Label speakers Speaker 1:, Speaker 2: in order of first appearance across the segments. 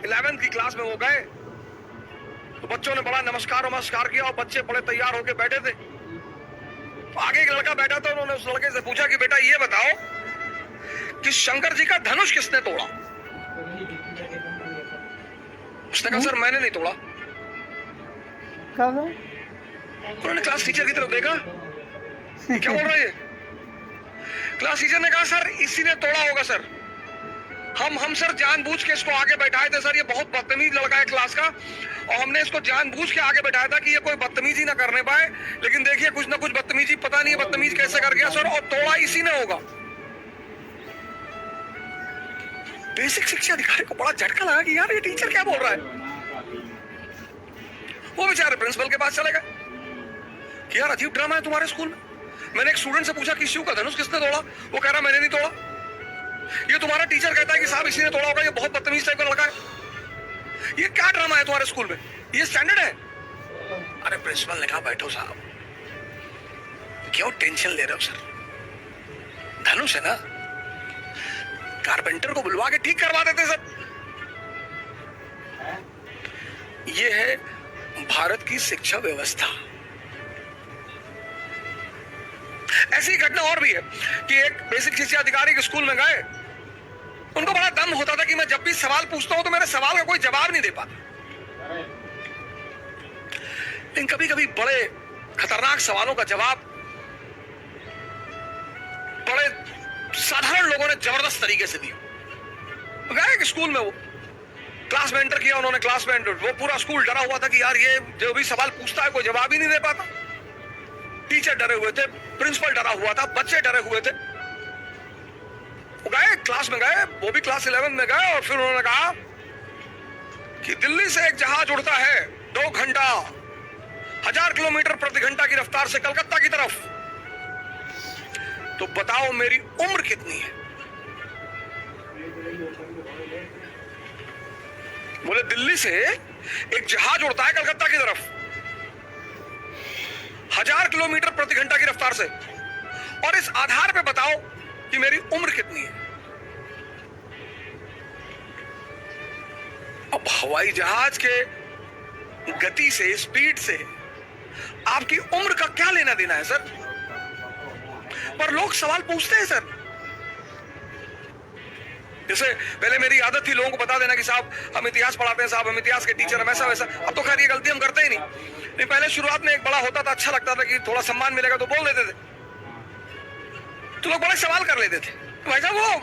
Speaker 1: 11th की class में वो गए तो बच्चों ने बड़ा नमस्कार नमस्कार किया और बच्चे बड़े तैयार होके बैठे थे। तो आगे एक लड़का बैठा था, उन्होंने उस लड़के से पूछा कि बेटा ये बताओ कि शंकर जी का धनुष किसने तोड़ा? उसने कहा सर मैंने नहीं तोड़ा। उन्होंने क्लास टीचर की तरफ देखा, क्या बोल रहे हैं? क्लास टीचर ने कहा सर इसी ने तोड़ा होगा सर। हम सर जानबूझ के इसको आगे बैठाए थे सर, ये बहुत बदतमीज लड़का है क्लास का, और हमने इसको जानबूझ के आगे बैठाया था कि ये कोई बदतमीजी ना करने पाए, लेकिन देखिए कुछ ना कुछ बदतमीजी, पता नहीं है बदतमीज कैसे कर गया सर, और तोड़ा इसी ने होगा। बेसिक शिक्षा अधिकारी को बड़ा झटका लगा कि यार ये टीचर क्या बोल रहा है। वो बेचारे प्रिंसिपल के पास चले गए कि यार अजीब ड्रामा है तुम्हारे स्कूल में। मैंने एक स्टूडेंट से पूछा कि शिव का धनुष किसने तोड़ा? वो कह रहा मैंने नहीं तोड़ा। ये तुम्हारा टीचर कहता है कि साहब इसी ने तोड़ा होगा, ये बहुत बदतमीज टाइप का लड़का है। ये क्या ड्रामा है तुम्हारे स्कूल में? ये स्टैंडर्ड है? अरे प्रिंसिपल ने कहा बैठो साहब, क्यों टेंशन ले रहे हो सर, धनुष है ना, कारपेंटर को बुलवा के ठीक करवा देते सर। ये है भारत की शिक्षा व्यवस्था। ऐसी घटना और भी है कि एक बेसिक शिक्षा अधिकारी के स्कूल में गए, उनको बड़ा दम होता था कि मैं जब भी सवाल पूछता हूं तो मेरे सवाल का कोई जवाब नहीं दे पाता, लेकिन कभी कभी बड़े खतरनाक सवालों का जवाब बड़े साधारण लोगों ने जबरदस्त तरीके से दिया। गए स्कूल में, वो क्लास में एंटर किया उन्होंने, क्लास में एंटर, वो पूरा स्कूल डरा हुआ था कि यार ये जो भी सवाल पूछता है कोई जवाब ही नहीं दे पाता। टीचर डरे हुए थे, प्रिंसिपल डरा हुआ था, बच्चे डरे हुए थे। वो गए क्लास में गए, वो भी क्लास 11 में गए, और फिर उन्होंने कहा कि दिल्ली से एक जहाज उड़ता है 2 घंटा 1000 किलोमीटर प्रति घंटा की रफ्तार से कलकत्ता की तरफ, तो बताओ मेरी उम्र कितनी है? बोले दिल्ली से एक जहाज उड़ता है कलकत्ता की तरफ 1000 किलोमीटर प्रति घंटा की रफ्तार से, और इस आधार पे बताओ कि मेरी उम्र कितनी है। अब हवाई जहाज के गति से, स्पीड से आपकी उम्र का क्या लेना देना है सर? पर लोग सवाल पूछते हैं सर। जैसे पहले मेरी आदत थी लोगों को बता देना कि साहब हम इतिहास पढ़ाते हैं, साहब हम इतिहास के टीचर हैं, वैसा वैसा। अब तो खैर ये गलती हम करते ही नहीं। पहले शुरुआत में एक बड़ा होता था, अच्छा लगता था कि थोड़ा सम्मान मिलेगा तो बोल देते थे, तो लोग बड़े सवाल कर लेते थे। भाई साहब वो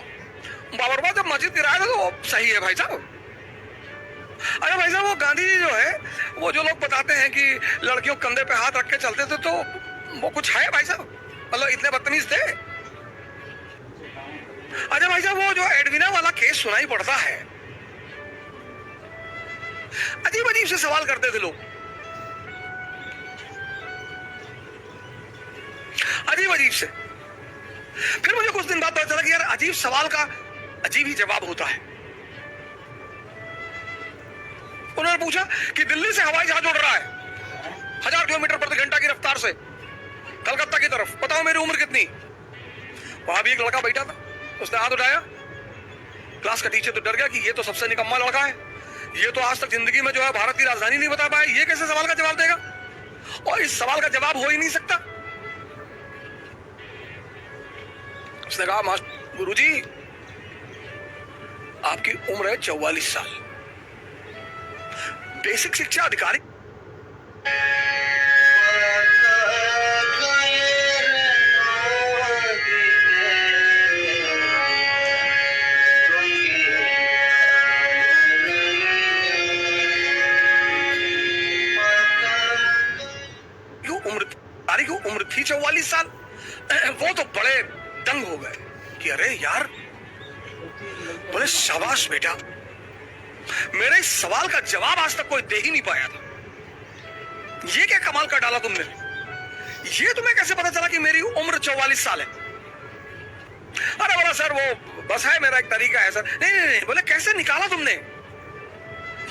Speaker 1: बाबरवा जब मस्जिद गिराया था तो सही है भाई साहब? अरे भाई साहब वो गांधी जी जो है, वो जो लोग बताते हैं कि लड़कियों कंधे पे हाथ रख के चलते थे, तो वो कुछ है भाई साहब? मतलब इतने बदतमीज थे? अच्छा भाई साहब वो जो एडविना वाला केस सुनाई पड़ता है, अजीब अजीब से सवाल करते थे लोग, अजीब अजीब से। फिर मुझे कुछ दिन बाद पता चला कि यार अजीब सवाल का अजीब ही जवाब होता है। उन्होंने पूछा कि दिल्ली से हवाई जहाज उड़ रहा है 1000 किलोमीटर प्रति घंटा की रफ्तार से कलकत्ता की तरफ, बताओ मेरी उम्र कितनी? वहां भी एक लड़का बैठा था, उसने हाथ उठाया। क्लास का टीचर तो डर गया कि ये तो सबसे निकम्मा लड़का है, ये तो आज तक जिंदगी में जो है भारत की राजधानी नहीं बता पाया, ये कैसे सवाल का जवाब देगा, और इस सवाल का जवाब हो ही नहीं सकता। उसने कहा मास्टर गुरुजी आपकी उम्र है 44 साल। बेसिक शिक्षा अधिकारी उम्र थी 44 साल। वो तो बड़े दंग हो गए कि अरे यार, बोले शाबाश बेटा, मेरे इस सवाल का जवाब आज तक कोई दे ही नहीं पाया था, ये क्या कमाल कर डाला तुमने? ये तुम्हें कैसे पता चला कि मेरी उम्र 44 साल है? अरे बोला सर वो बस है, मेरा एक तरीका है सर। नहीं नहीं नहीं, बोले कैसे निकाला तुमने?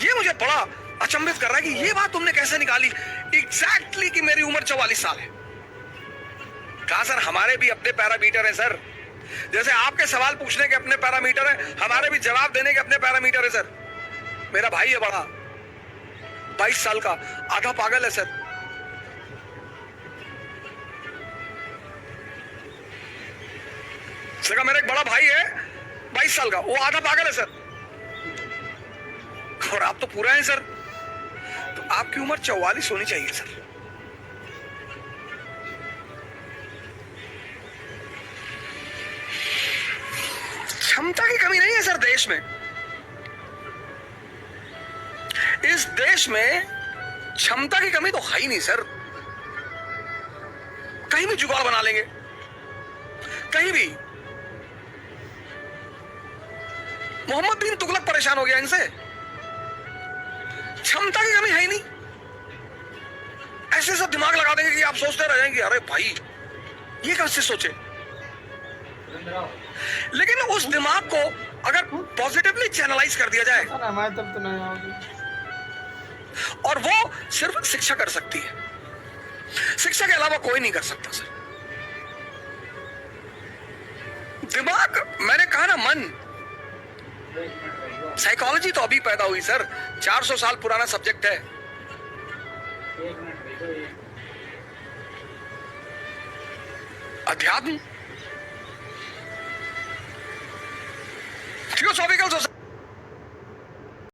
Speaker 1: ये मुझे बड़ा अचंभित कर रहा है कि ये बात तुमने कैसे निकाली एग्जैक्टली कि मेरी उम्र 44 साल है। कहा सर हमारे भी अपने पैरामीटर है सर, जैसे आपके सवाल पूछने के अपने पैरामीटर है, हमारे भी जवाब देने के अपने पैरामीटर है सर। मेरा भाई है बड़ा, 22 साल का, आधा पागल है सर। सर मेरा एक बड़ा भाई है 22 साल का, वो आधा पागल है सर, और आप तो पूरा है सर। तो आपकी उम्र 44 होनी चाहिए सर। क्षमता की कमी नहीं है सर देश में। इस देश में क्षमता की कमी तो है ही नहीं सर। कहीं भी जुगाड़ बना लेंगे, कहीं भी। मोहम्मद बिन तुगलक परेशान हो गया इनसे। क्षमता की कमी है ही नहीं। ऐसे सब दिमाग लगा देंगे कि आप सोचते रह जाएंगे अरे भाई ये कैसे सोचे। लेकिन उस दिमाग को अगर पॉजिटिवली चैनलाइज कर दिया जाए, और वो सिर्फ शिक्षा कर सकती है, शिक्षा के अलावा कोई नहीं कर सकता सर। दिमाग, मैंने कहा ना, मन। साइकोलॉजी तो अभी पैदा हुई सर, 400 साल पुराना सब्जेक्ट है। अध्यात्म, थियोसॉफिकल सोसाइटी